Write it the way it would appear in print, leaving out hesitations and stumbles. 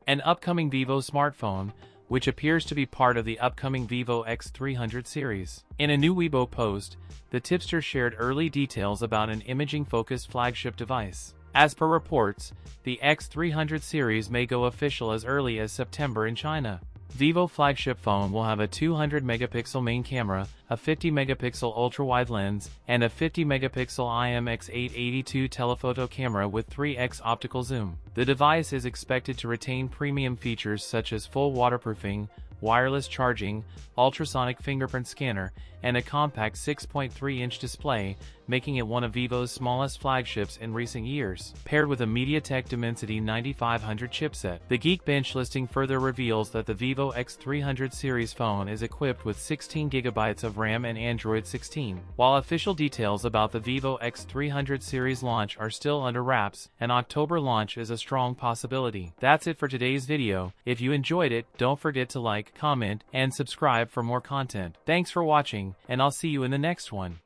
An upcoming Vivo smartphone, which appears to be part of the upcoming Vivo X300 series. In a new Weibo post, the tipster shared early details about an imaging-focused flagship device. As per reports, the X300 series may go official as early as September in China. Vivo flagship phone will have a 200-megapixel main camera, a 50-megapixel ultra-wide lens, and a 50-megapixel IMX882 telephoto camera with 3x optical zoom. The device is expected to retain premium features such as full waterproofing, wireless charging, ultrasonic fingerprint scanner, and a compact 6.3-inch display, making it one of Vivo's smallest flagships in recent years. Paired with a MediaTek Dimensity 9500 chipset, the Geekbench listing further reveals that the Vivo X300 series phone is equipped with 16GB of RAM and Android 16. While official details about the Vivo X300 series launch are still under wraps, an October launch is a strong possibility. That's it for today's video. If you enjoyed it, don't forget to like, comment, and subscribe for more content. Thanks for watching, and I'll see you in the next one.